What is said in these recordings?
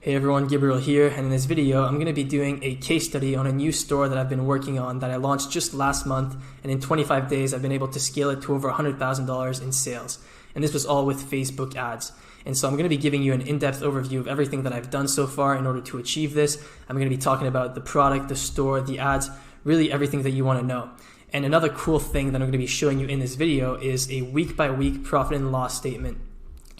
Hey everyone, Gabriel here, and in this video I'm going to be doing a case study on a new store that I've been working on that I launched just last month, and in 25 days I've been able to scale it to over $100,000 in sales. And this was all with Facebook ads. And so I'm going to be giving you an in-depth overview of everything that I've done so far in order to achieve this. I'm going to be talking about the product, the store, the ads, really everything that you want to know. And another cool thing that I'm going to be showing you in this video is a week-by-week profit and loss statement.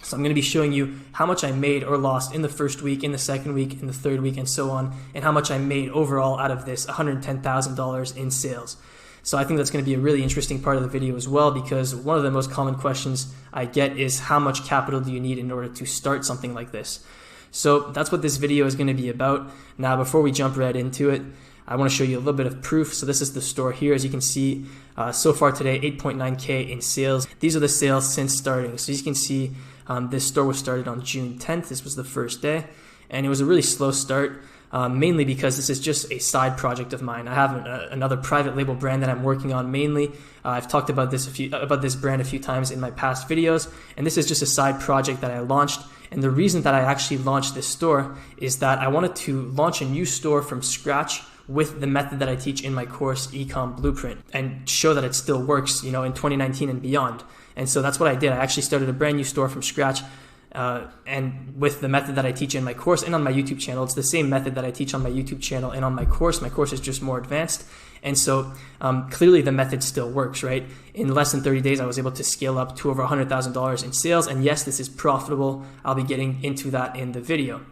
So I'm going to be showing you how much I made or lost in the first week, in the second week, in the third week, and so on, and how much I made overall out of this $110,000 in sales. So I think that's going to be a really interesting part of the video as well, because one of the most common questions I get is how much capital do you need in order to start something like this? So that's what this video is going to be about. Now, before we jump right into it, I want to show you a little bit of proof. So this is the store here. As you can see, so far today, 8.9K in sales. These are the sales since starting. So as you can see, this store was started on June 10th. This was the first day, and it was a really slow start, mainly because this is just a side project of mine. I have another private label brand that I'm working on mainly. I've talked about this brand a few times in my past videos, and this is just a side project that I launched. And the reason that I actually launched this store is that I wanted to launch a new store from scratch with the method that I teach in my course, Ecom Blueprint, and show that it still works, in 2019 and beyond. And so that's what I did. I actually started a brand new store from scratch, and with the method that I teach in my course and on my YouTube channel. It's the same method that I teach on my YouTube channel and on my course. My course is just more advanced. And so clearly the method still works, right? In less than 30 days, I was able to scale up to over $100,000 in sales. And yes, this is profitable. I'll be getting into that in the video.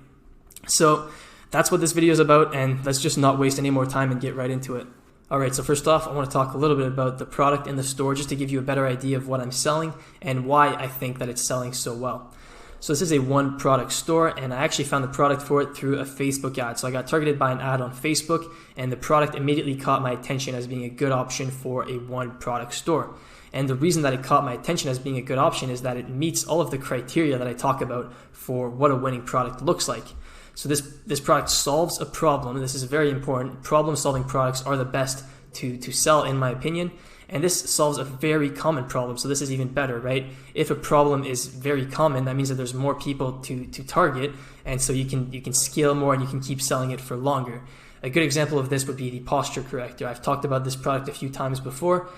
So that's what this video is about, and let's just not waste any more time and get right into it. Alright, so first off, I want to talk a little bit about the product in the store just to give you a better idea of what I'm selling and why I think that it's selling so well. So this is a one product store, and I actually found the product for it through a Facebook ad. So I got targeted by an ad on Facebook, and the product immediately caught my attention as being a good option for a one product store. And the reason that it caught my attention as being a good option is that it meets all of the criteria that I talk about for what a winning product looks like. So this product solves a problem, and this is very important. Problem-solving products are the best to sell, in my opinion. And this solves a very common problem, so this is even better, right? If a problem is very common, that means that there's more people to target, and so you can scale more and you can keep selling it for longer. A good example of this would be the posture corrector. I've talked about this product a few times before.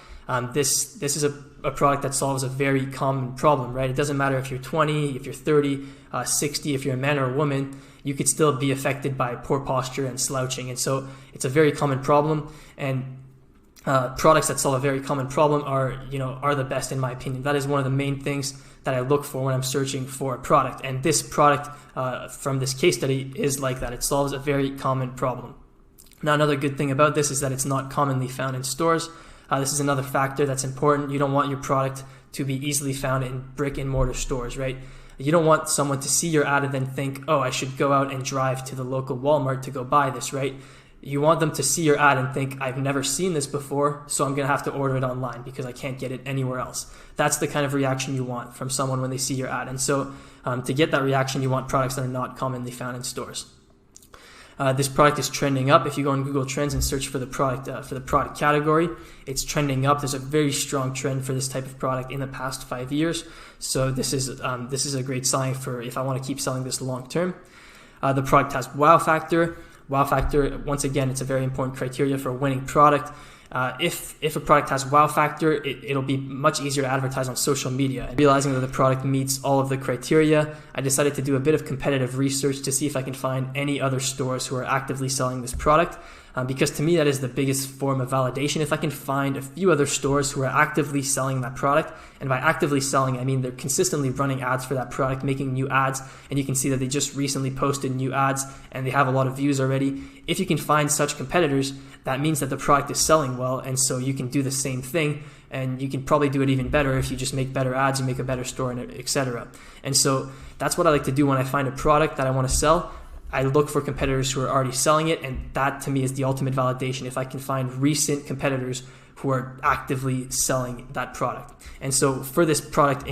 This is a product that solves a very common problem, right? It doesn't matter if you're 20, if you're 30, 60, if you're a man or a woman, you could still be affected by poor posture and slouching. And so it's a very common problem, and products that solve a very common problem are the best, in my opinion. That is one of the main things that I look for when I'm searching for a product. And this product from this case study is like that. It solves a very common problem. Now, another good thing about this is that it's not commonly found in stores. This is another factor that's important. You don't want your product to be easily found in brick and mortar stores, right? You don't want someone to see your ad and then think, oh, I should go out and drive to the local Walmart to go buy this, right? You want them to see your ad and think, I've never seen this before, so I'm going to have to order it online because I can't get it anywhere else. That's the kind of reaction you want from someone when they see your ad. And so to get that reaction, you want products that are not commonly found in stores. This product is trending up. If you go on Google Trends and search for the product category, it's trending up. There's a very strong trend for this type of product in the past 5 years. So this is a great sign for if I want to keep selling this long term. The product has wow factor. Wow factor, once again, it's a very important criteria for a winning product. If a product has wow factor, it'll be much easier to advertise on social media. And realizing that the product meets all of the criteria, I decided to do a bit of competitive research to see if I can find any other stores who are actively selling this product. Because to me, that is the biggest form of validation. If I can find a few other stores who are actively selling that product, and by actively selling, I mean they're consistently running ads for that product, making new ads, and you can see that they just recently posted new ads and they have a lot of views already. If you can find such competitors, that means that the product is selling well, and so you can do the same thing, and you can probably do it even better if you just make better ads, you make a better store, and etc. And so that's what I like to do when I find a product that I want to sell. I look for competitors who are already selling it, and that to me is the ultimate validation, if I can find recent competitors who are actively selling that product. And so for this product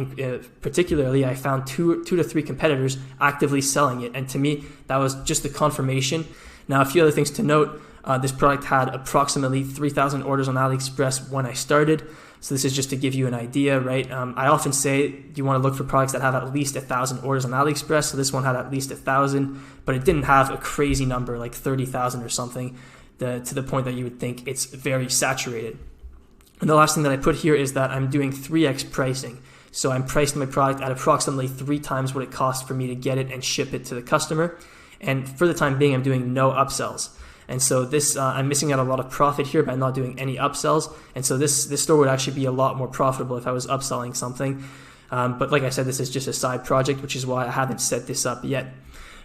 particularly, I found two to three competitors actively selling it, and to me that was just the confirmation. Now, a few other things to note. This product had approximately 3,000 orders on AliExpress when I started. So this is just to give you an idea, right? I often say you want to look for products that have at least 1,000 orders on AliExpress. So this one had at least 1,000, but it didn't have a crazy number like 30,000 or something, to the point that you would think it's very saturated. And the last thing that I put here is that I'm doing 3x pricing. So I'm pricing my product at approximately 3 times what it costs for me to get it and ship it to the customer. And for the time being, I'm doing no upsells. And so this, I'm missing out a lot of profit here by not doing any upsells. And so this store would actually be a lot more profitable if I was upselling something. But like I said, this is just a side project, which is why I haven't set this up yet.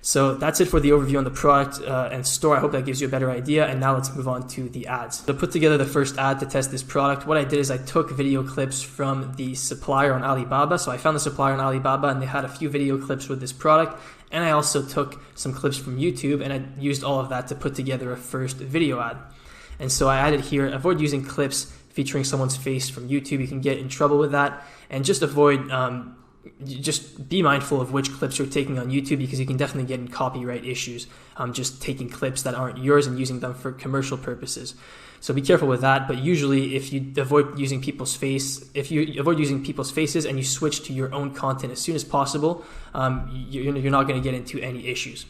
So that's it for the overview on the product and store. I hope that gives you a better idea. And now let's move on to the ads. To put together the first ad to test this product, what I did is I took video clips from the supplier on Alibaba. So I found the supplier on Alibaba and they had a few video clips with this product. And I also took some clips from YouTube and I used all of that to put together a first video ad. And so I added here, avoid using clips featuring someone's face from YouTube. You can get in trouble with that. And just avoid, just be mindful of which clips you're taking on YouTube, because you can definitely get in copyright issues just taking clips that aren't yours and using them for commercial purposes. So be careful with that. But usually if you avoid using people's faces and you switch to your own content as soon as possible, you're not going to get into any issues.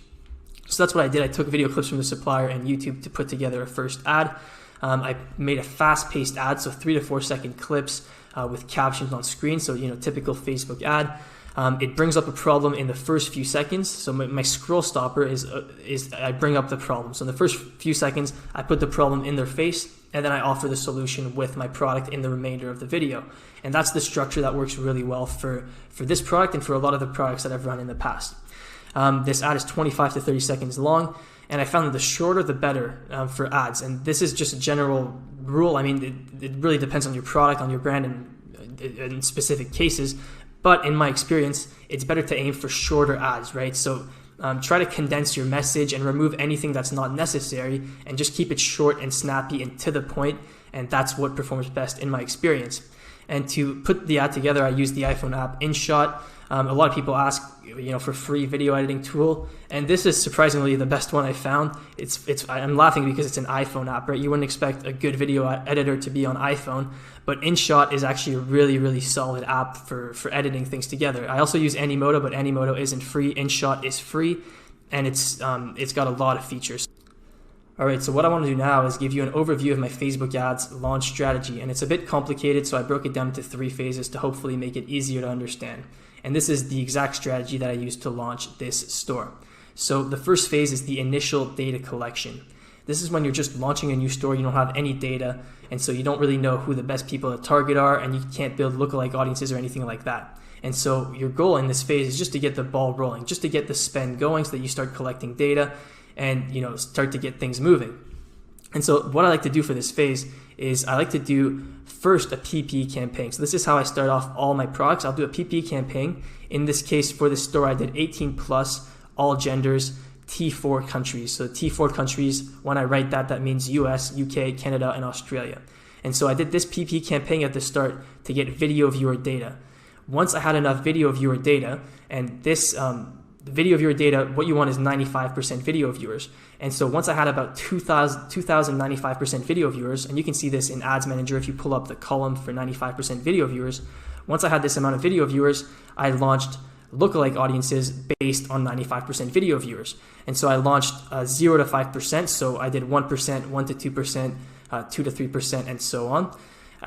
So that's what I did. I took video clips from the supplier and YouTube to put together a first ad. I made a fast-paced ad, so 3 to 4 second clips with captions on screen. So, typical Facebook ad. It brings up a problem in the first few seconds. So my scroll stopper is I bring up the problem. So in the first few seconds, I put the problem in their face, and then I offer the solution with my product in the remainder of the video. And that's the structure that works really well for this product and for a lot of the products that I've run in the past. This ad is 25 to 30 seconds long, and I found that the shorter the better for ads. And this is just a general rule. I mean, it really depends on your product, on your brand, and in specific cases. But in my experience, it's better to aim for shorter ads, right? So try to condense your message and remove anything that's not necessary, and just keep it short and snappy and to the point. And that's what performs best in my experience. And to put the ad together, I use the iPhone app InShot. A lot of people ask, for free video editing tool, and this is surprisingly the best one I found. I'm laughing because it's an iPhone app, right? You wouldn't expect a good video editor to be on iPhone, but InShot is actually a really, really solid app for editing things together. I also use Animoto, but Animoto isn't free. InShot is free, and it's got a lot of features. All right, so what I want to do now is give you an overview of my Facebook ads launch strategy, and it's a bit complicated, so I broke it down into 3 phases to hopefully make it easier to understand. And this is the exact strategy that I used to launch this store. So the first phase is the initial data collection. This is when you're just launching a new store, you don't have any data, and so you don't really know who the best people to target are, and you can't build lookalike audiences or anything like that. And so your goal in this phase is just to get the ball rolling, just to get the spend going so that you start collecting data and start to get things moving. And so what I like to do for this phase is I like to do first a PP campaign. So this is how I start off all my products. I'll do a PP campaign. In this case, for this store, I did 18 plus, all genders, T4 countries. So T4 countries, when I write that, that means US, UK, Canada, and Australia. And so I did this PP campaign at the start to get video viewer data. Once I had enough video viewer data, and this video viewer data, what you want is 95% video viewers. And so once I had about 2,095% video viewers, and you can see this in Ads Manager if you pull up the column for 95% video viewers, once I had this amount of video viewers, I launched lookalike audiences based on 95% video viewers. And so I launched 0 to 5%, so I did 1%, 1 to 2%, 2 to 3%, and so on.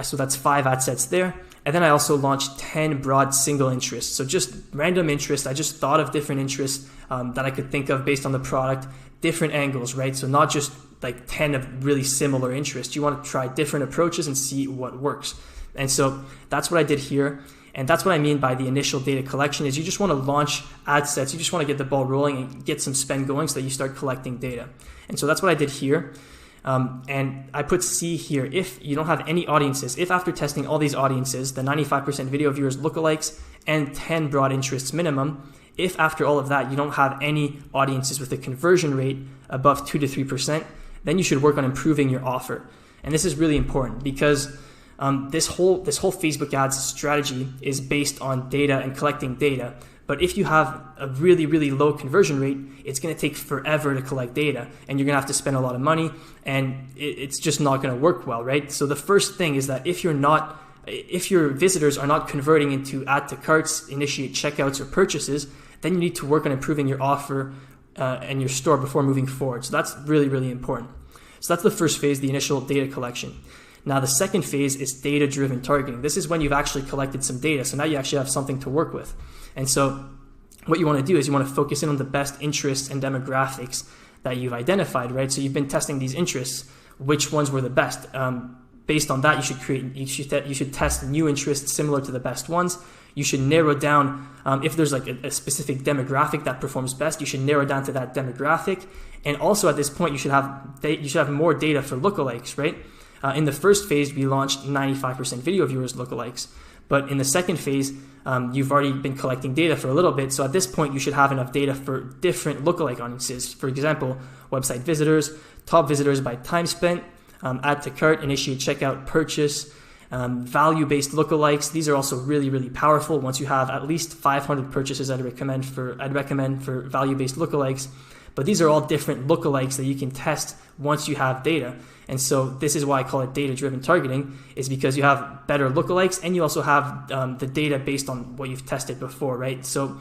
So that's 5 ad sets there. And then I also launched 10 broad single interests. So just random interests. I just thought of different interests that I could think of based on the product, different angles, right? So not just like 10 of really similar interests. You want to try different approaches and see what works. And so that's what I did here. And that's what I mean by the initial data collection is you just want to launch ad sets. You just want to get the ball rolling and get some spend going so that you start collecting data. And so that's what I did here. And I put C here. If you don't have any audiences, if after testing all these audiences, the 95% video viewers lookalikes and 10 broad interests minimum, if after all of that you don't have any audiences with a conversion rate above 2 to 3%, then you should work on improving your offer. And this is really important because this whole Facebook ads strategy is based on data and collecting data. But if you have a really, really low conversion rate, it's going to take forever to collect data, and you're going to have to spend a lot of money, and it's just not going to work well, right? So the first thing is that if you're not if your visitors are not converting into add to carts, initiate checkouts, or purchases, then you need to work on improving your offer and your store before moving forward. So that's really, really important. So that's the first phase, the initial data collection. Now the second phase is data-driven targeting. This is when you've actually collected some data. So now you actually have something to work with. And so what you want to do is you want to focus in on the best interests and demographics that you've identified, right? So you've been testing these interests, which ones were the best. Based on that, you should test new interests similar to the best ones. You should narrow down, if there's like a specific demographic that performs best, you should narrow down to that demographic. And also at this point, you should have more data for lookalikes, right? In the first phase, we launched 95% video viewers lookalikes. But in the second phase, you've already been collecting data for a little bit. So at this point, you should have enough data for different lookalike audiences. For example, website visitors, top visitors by time spent, add to cart, initiate checkout, purchase, value-based lookalikes. These are also really, really powerful. Once you have at least 500 purchases, I'd recommend for value-based lookalikes. But these are all different lookalikes that you can test once you have data. And so this is why I call it data-driven targeting, is because you have better lookalikes and you also have the data based on what you've tested before, right? So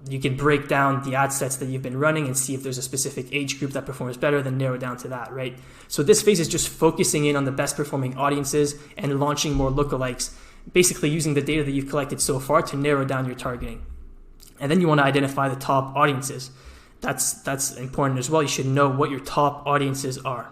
you can break down the ad sets that you've been running and see if there's a specific age group that performs better, then narrow down to that, right? So this phase is just focusing in on the best performing audiences and launching more lookalikes, basically using the data that you've collected so far to narrow down your targeting. And then you want to identify the top audiences. That's important as well. You should know what your top audiences are.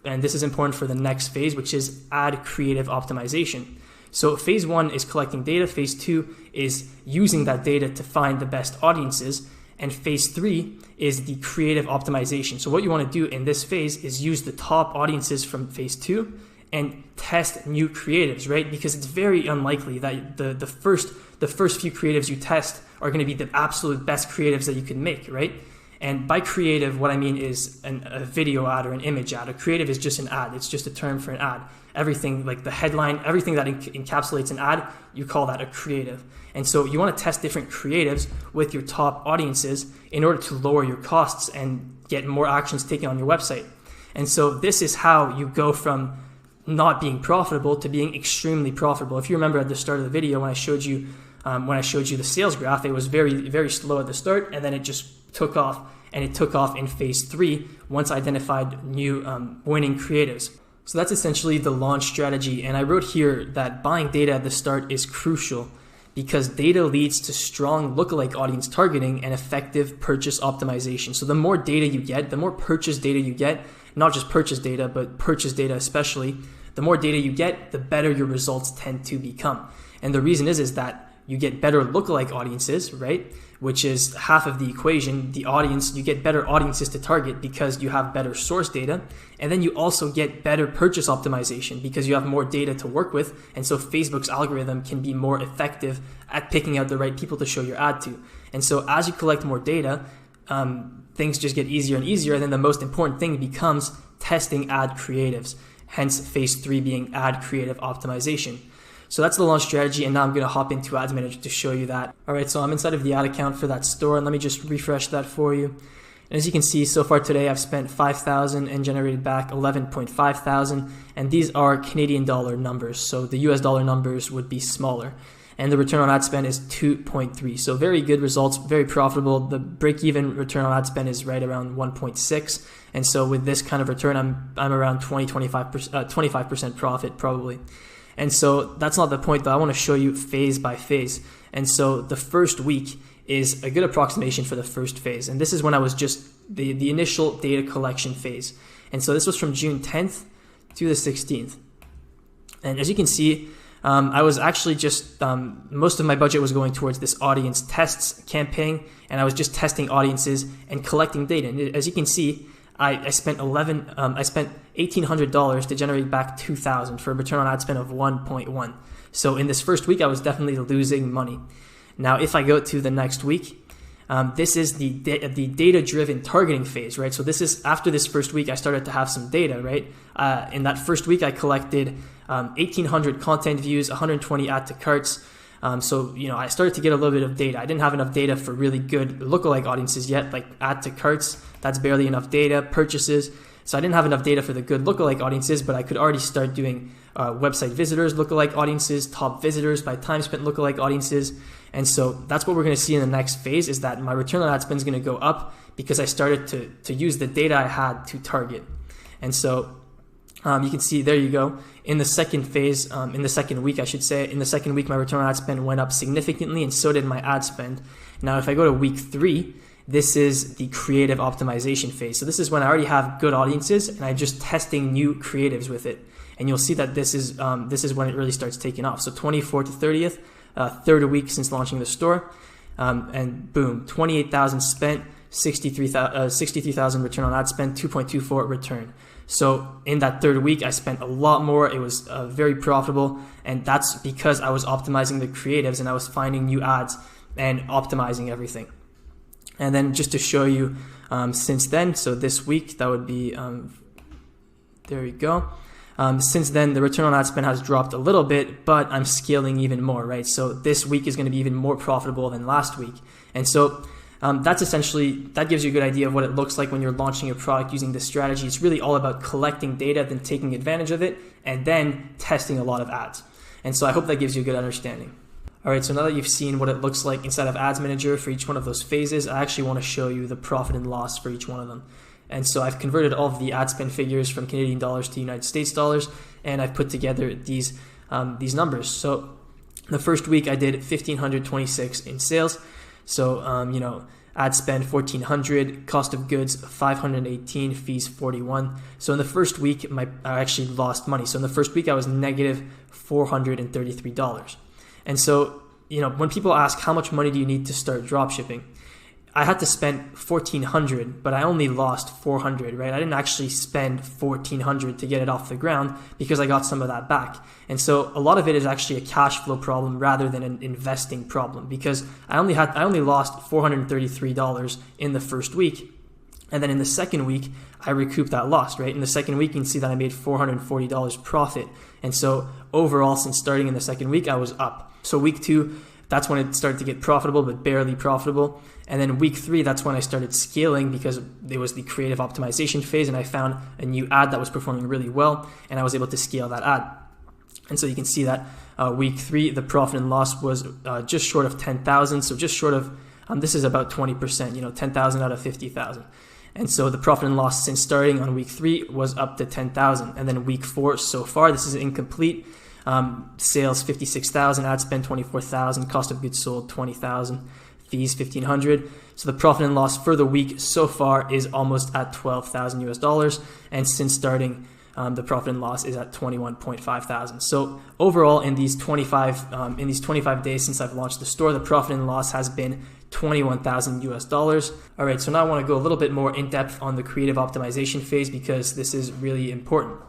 And this is important for the next phase, which is ad creative optimization. So phase 1 is collecting data. Phase 2 is using that data to find the best audiences. And phase 3 is the creative optimization. So what you want to do in this phase is use the top audiences from phase 2 and test new creatives, right? Because it's very unlikely that the first few creatives you test are going to be the absolute best creatives that you can make, right? And by creative, what I mean is a video ad or an image ad. A creative is just an ad. It's just a term for an ad. Everything like the headline, everything that encapsulates an ad, you call that a creative. And so you want to test different creatives with your top audiences in order to lower your costs and get more actions taken on your website. And so this is how you go from not being profitable to being extremely profitable. If you remember at the start of the video when I showed you the sales graph, it was very, very slow at the start, and then it just took off, and it took off in phase 3 once I identified new winning creatives. So that's essentially the launch strategy. And I wrote here that buying data at the start is crucial because data leads to strong lookalike audience targeting and effective purchase optimization. So the more data you get, the more purchase data you get, not just purchase data, but purchase data especially, the more data you get, the better your results tend to become. And the reason is that you get better lookalike audiences, right? Which is half of the equation. The audience, you get better audiences to target because you have better source data. And then you also get better purchase optimization because you have more data to work with. And so Facebook's algorithm can be more effective at picking out the right people to show your ad to. And so as you collect more data, things just get easier and easier. And then the most important thing becomes testing ad creatives. Hence phase 3 being ad creative optimization. So that's the launch strategy, and now I'm going to hop into Ads Manager to show you that. All right, so I'm inside of the ad account for that store, and let me just refresh that for you. And as you can see, so far today, I've spent $5,000 and generated back $11.5 thousand, and these are Canadian dollar numbers, so the US dollar numbers would be smaller. And the return on ad spend is 2.3, so very good results, very profitable. The break-even return on ad spend is right around 1.6, and so with this kind of return, I'm around 25% profit probably. And so that's not the point, though. I want to show you phase by phase. And so the first week is a good approximation for the first phase. And this is when I was just the initial data collection phase. And so this was from June 10th to the 16th. And as you can see, I was actually just, most of my budget was going towards this audience tests campaign. And I was just testing audiences and collecting data. And as you can see, I spent $1,800 to generate back $2,000 for a return on ad spend of 1.1. So in this first week, I was definitely losing money. Now, if I go to the next week, this is the data-driven targeting phase, right? So this is after this first week, I started to have some data, right? In that first week, I collected 1,800 content views, 120 add to carts. So, I started to get a little bit of data. I didn't have enough data for really good lookalike audiences yet, like add to carts. That's barely enough data. Purchases, So I didn't have enough data for the good lookalike audiences, but I could already start doing website visitors, lookalike audiences, top visitors by time spent lookalike audiences. And so that's what we're going to see in the next phase, is that my return on ad spend is going to go up because I started to use the data I had to target. And so you can see, there you go. In the second phase, in the second week, I should say, in the second week, my return on ad spend went up significantly, and so did my ad spend. Now, if I go to week 3, this is the creative optimization phase. So this is when I already have good audiences and I'm just testing new creatives with it. And you'll see that this is when it really starts taking off. So 24th to 30th, third week since launching the store, and boom, 28,000 spent, 63,000 return on ad spend, 2.24 return. So in that third week, I spent a lot more. It was very profitable, and that's because I was optimizing the creatives and I was finding new ads and optimizing everything. And then just to show you since then, so this week, that would be, there we go. Since then, the return on ad spend has dropped a little bit, but I'm scaling even more, right? So this week is going to be even more profitable than last week. And so that's essentially, that gives you a good idea of what it looks like when you're launching a product using this strategy. It's really all about collecting data, then taking advantage of it, and then testing a lot of ads. And so I hope that gives you a good understanding. All right, so now that you've seen what it looks like inside of Ads Manager for each one of those phases, I actually want to show you the profit and loss for each one of them. And so I've converted all of the ad spend figures from Canadian dollars to United States dollars, and I've put together these numbers. So the first week I did 1,526 in sales. So, ad spend 1,400, cost of goods 518, fees 41. So in the first week, I actually lost money. So in the first week, I was negative $433. And so, when people ask how much money do you need to start dropshipping, I had to spend $1,400, but I only lost $400, right? I didn't actually spend $1,400 to get it off the ground because I got some of that back. And so a lot of it is actually a cash flow problem rather than an investing problem, because I only lost $433 in the first week. And then in the second week, I recouped that loss, right? In the second week, you can see that I made $440 profit. And so overall, since starting in the second week, I was up. So week 2, that's when it started to get profitable, but barely profitable. And then week 3, that's when I started scaling because it was the creative optimization phase, and I found a new ad that was performing really well, and I was able to scale that ad. And so you can see that week 3, the profit and loss was just short of 10,000. So just short of, this is about 20%, 10,000 out of 50,000. And so the profit and loss since starting on week 3 was up to 10,000. And then week 4 so far, this is incomplete. Sales 56,000, ad spend 24,000, cost of goods sold 20,000, fees 1,500. So the profit and loss for the week so far is almost at $12,000 US, and since starting, the profit and loss is at 21.5 thousand. So overall, in these 25 days since I've launched the store, the profit and loss has been 21,000 US dollars. All right, so now I want to go a little bit more in depth on the creative optimization phase because this is really important.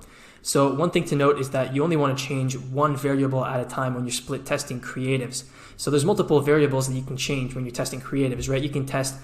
So one thing to note is that you only want to change one variable at a time when you're split testing creatives. So there's multiple variables that you can change when you're testing creatives, right? You can test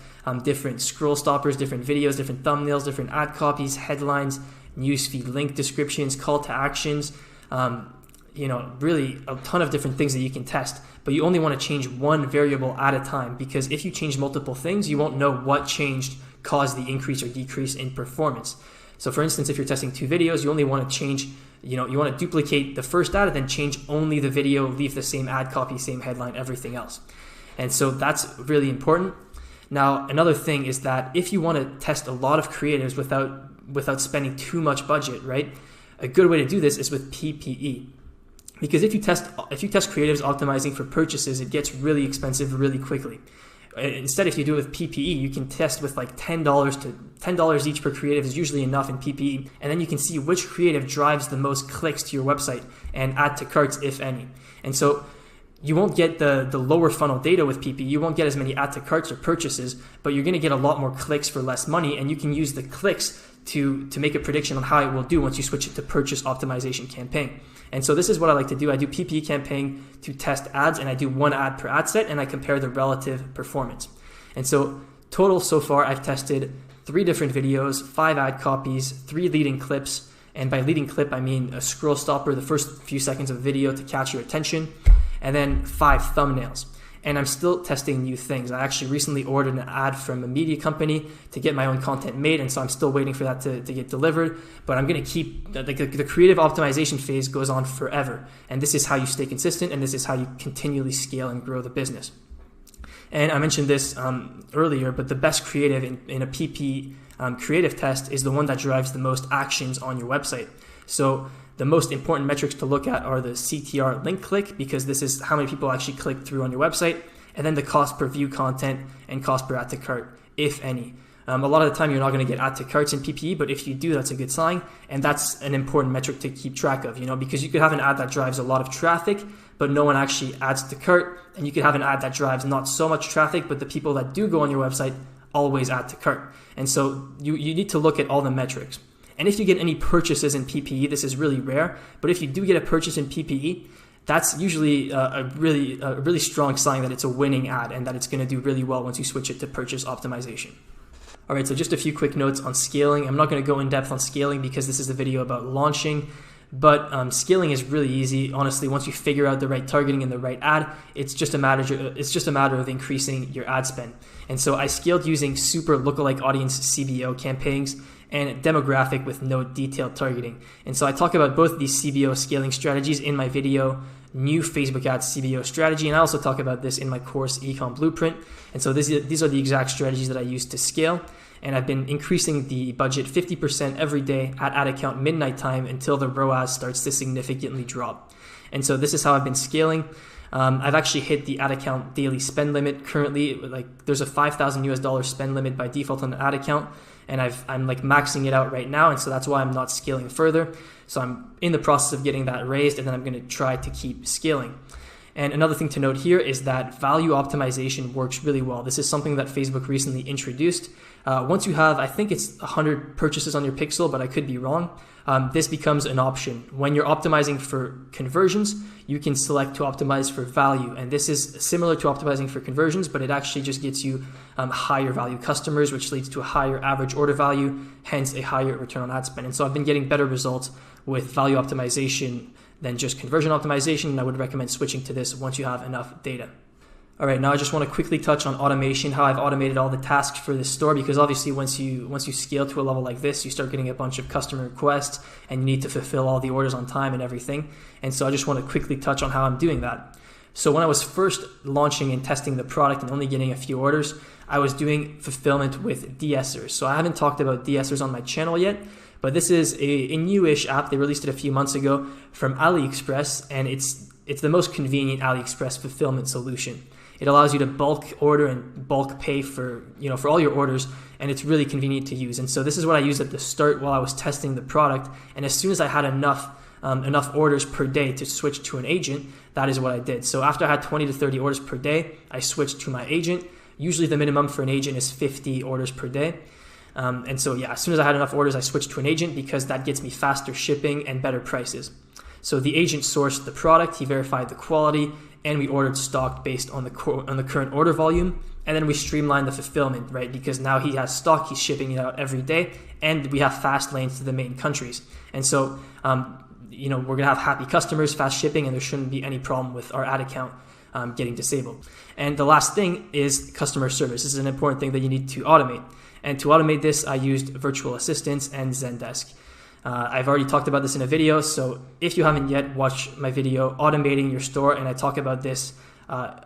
different scroll stoppers, different videos, different thumbnails, different ad copies, headlines, newsfeed link descriptions, call to actions, really a ton of different things that you can test. But you only want to change one variable at a time, because if you change multiple things, you won't know what changed caused the increase or decrease in performance. So for instance, if you're testing 2 videos, you only want to change, you want to duplicate the first ad and then change only the video, leave the same ad copy, same headline, everything else. And so that's really important. Now, another thing is that if you want to test a lot of creatives without spending too much budget, right? A good way to do this is with PPE. Because if you test creatives optimizing for purchases, it gets really expensive really quickly. Instead, if you do it with PPE, you can test with like $10 each per creative is usually enough in PPE, and then you can see which creative drives the most clicks to your website and add to carts, if any. And so you won't get the lower funnel data with PPE. You won't get as many add to carts or purchases, but you're going to get a lot more clicks for less money, and you can use the clicks to make a prediction on how it will do once you switch it to purchase optimization campaign. And so this is what I like to do. I do PPE campaign to test ads, and I do 1 ad per ad set, and I compare the relative performance. And so total so far, I've tested 3 different videos, 5 ad copies, 3 leading clips. And by leading clip, I mean a scroll stopper, the first few seconds of video to catch your attention, and then 5 thumbnails. and I'm still testing new things. I actually recently ordered an ad from a media company to get my own content made, and so I'm still waiting for that to get delivered. But I'm going to keep, the creative optimization phase goes on forever, and this is how you stay consistent, and this is how you continually scale and grow the business. And I mentioned this earlier, but the best creative in a PP creative test is the one that drives the most actions on your website. So the most important metrics to look at are the CTR link click, because this is how many people actually click through on your website, and then the cost per view content and cost per add to cart, if any. A lot of the time you're not going to get add to carts in PPE, but if you do, that's a good sign, and that's an important metric to keep track of, because you could have an ad that drives a lot of traffic, but no one actually adds to cart, and you could have an ad that drives not so much traffic, but the people that do go on your website always add to cart. And so you need to look at all the metrics. And if you get any purchases in PPE, this is really rare, but if you do get a purchase in PPE, that's usually a really strong sign that it's a winning ad and that it's going to do really well once you switch it to purchase optimization. All right, so just a few quick notes on scaling. I'm not going to go in depth on scaling because this is a video about launching, but scaling is really easy. Honestly, once you figure out the right targeting and the right ad, it's just a matter of increasing your ad spend. And so I scaled using super lookalike audience CBO campaigns and demographic with no detailed targeting. And so I talk about both these CBO scaling strategies in my video, New Facebook Ads CBO Strategy, and I also talk about this in my course, Ecom Blueprint. And so these are the exact strategies that I use to scale. And I've been increasing the budget 50% every day at ad account midnight time until the ROAS starts to significantly drop. And so this is how I've been scaling. I've actually hit the ad account daily spend limit currently. There's a $5,000 spend limit by default on the ad account, and I'm maxing it out right now, and so that's why I'm not scaling further. So I'm in the process of getting that raised, and then I'm going to try to keep scaling. And another thing to note here is that value optimization works really well. This is something that Facebook recently introduced. Once you have, I think it's 100 purchases on your pixel, but I could be wrong, this becomes an option. When you're optimizing for conversions, you can select to optimize for value. And this is similar to optimizing for conversions, but it actually just gets you higher value customers, which leads to a higher average order value, hence a higher return on ad spend. And so I've been getting better results with value optimization than just conversion optimization, and I would recommend switching to this once you have enough data. All right, now I just want to quickly touch on automation, how I've automated all the tasks for this store, because obviously once you scale to a level like this, you start getting a bunch of customer requests and you need to fulfill all the orders on time and everything. And so I just want to quickly touch on how I'm doing that. So when I was first launching and testing the product and only getting a few orders, I was doing fulfillment with de-essers. So I haven't talked about de-essers on my channel yet, but this is a newish app. They released it a few months ago from AliExpress, and it's the most convenient AliExpress fulfillment solution. It allows you to bulk order and bulk pay for all your orders, and it's really convenient to use. And so this is what I used at the start while I was testing the product. And as soon as I had enough orders per day to switch to an agent, that is what I did. So after I had 20 to 30 orders per day, I switched to my agent. Usually the minimum for an agent is 50 orders per day. And so yeah, as soon as I had enough orders, I switched to an agent because that gets me faster shipping and better prices. So the agent sourced the product, he verified the quality, and we ordered stock based on the current order volume. And then we streamlined the fulfillment, right? Because now he has stock, he's shipping it out every day, and we have fast lanes to the main countries. And so, we're gonna have happy customers, fast shipping, and there shouldn't be any problem with our ad account getting disabled. And the last thing is customer service. This is an important thing that you need to automate. And to automate this, I used virtual assistants and Zendesk. I've already talked about this in a video, so if you haven't yet, watch my video, Automating Your Store, and I talk about this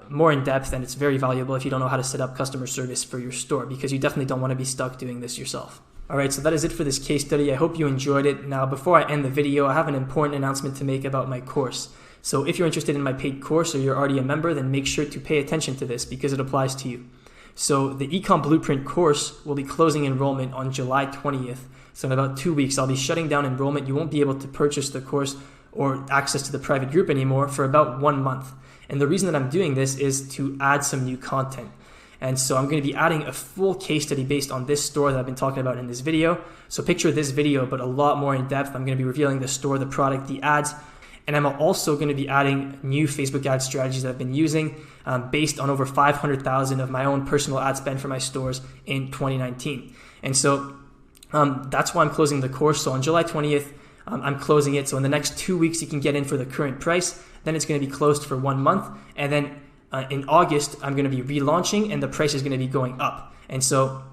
more in depth, and it's very valuable if you don't know how to set up customer service for your store, because you definitely don't want to be stuck doing this yourself. All right, so that is it for this case study. I hope you enjoyed it. Now, before I end the video, I have an important announcement to make about my course. So if you're interested in my paid course or you're already a member, then make sure to pay attention to this because it applies to you. So the Ecom Blueprint course will be closing enrollment on July 20th. So in about 2 weeks, I'll be shutting down enrollment. You won't be able to purchase the course or access to the private group anymore for about 1 month. And the reason that I'm doing this is to add some new content. And so I'm going to be adding a full case study based on this store that I've been talking about in this video. So picture this video, but a lot more in depth. I'm going to be revealing the store, the product, the ads, and I'm also going to be adding new Facebook ad strategies that I've been using based on over 500,000 of my own personal ad spend for my stores in 2019. And so that's why I'm closing the course. So on July 20th, I'm closing it. So in the next 2 weeks, you can get in for the current price. Then it's going to be closed for 1 month. And then in August, I'm going to be relaunching and the price is going to be going up. And so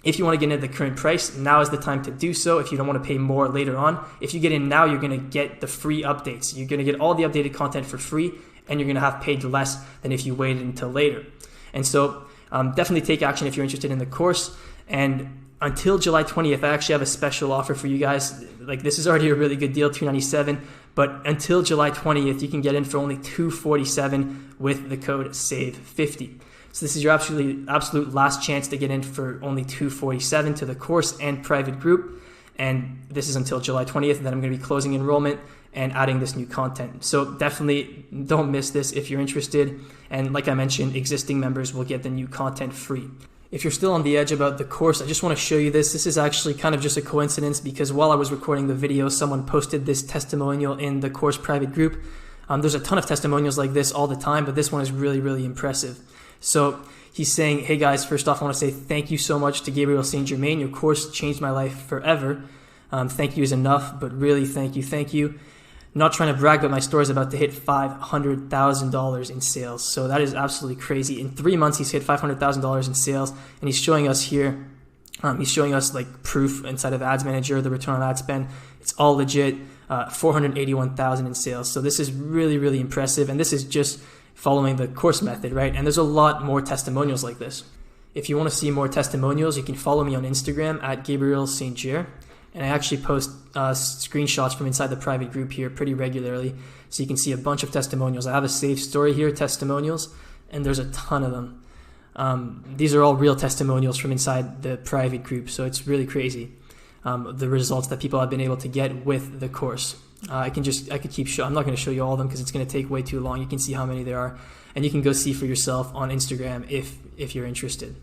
if you want to get into the current price, now is the time to do so. If you don't want to pay more later on, if you get in now, you're going to get the free updates. You're going to get all the updated content for free, and you're going to have paid less than if you waited until later. And so definitely take action if you're interested in the course. And until July 20th, I actually have a special offer for you guys. Like, this is already a really good deal, $297. But until July 20th, you can get in for only $247 with the code SAVE50. So this is your absolute last chance to get in for only $247 to the course and private group. And this is until July 20th, and then I'm going to be closing enrollment and adding this new content. So definitely don't miss this if you're interested. And like I mentioned, existing members will get the new content free. If you're still on the edge about the course, I just want to show you this. This is actually kind of just a coincidence because while I was recording the video, someone posted this testimonial in the course private group. There's a ton of testimonials like this all the time, but this one is really, really impressive. So he's saying, hey guys, first off, I want to say thank you so much to Gabriel St. Germain. Your course changed my life forever. Thank you is enough, but really thank you. Not trying to brag, but my store is about to hit $500,000 in sales. So that is absolutely crazy. In 3 months, he's hit $500,000 in sales, and he's showing us here, he's showing us like proof inside of Ads Manager, the return on ad spend. It's all legit, 481,000 in sales. So this is really, really impressive, and this is just following the course method, right? And there's a lot more testimonials like this. If you want to see more testimonials, you can follow me on Instagram at Gabriel St. Ger. And I actually post screenshots from inside the private group here pretty regularly. So you can see a bunch of testimonials. I have a saved story here, testimonials, and there's a ton of them. These are all real testimonials from inside the private group. So it's really crazy, the results that people have been able to get with the course. I could keep showing. I'm not going to show you all of them because it's going to take way too long. You can see how many there are, and you can go see for yourself on Instagram if you're interested.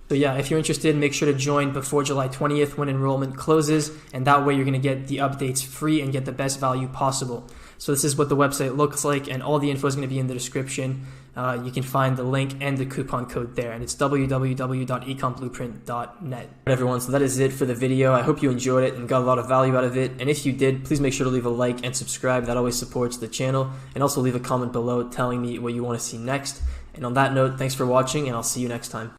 So yeah, if you're interested, make sure to join before July 20th when enrollment closes, and that way you're going to get the updates free and get the best value possible. So this is what the website looks like, and all the info is going to be in the description. You can find the link and the coupon code there, and it's www.ecomblueprint.net. All right, everyone, so that is it for the video. I hope you enjoyed it and got a lot of value out of it, and if you did, please make sure to leave a like and subscribe. That always supports the channel, and also leave a comment below telling me what you want to see next. And on that note, thanks for watching, and I'll see you next time.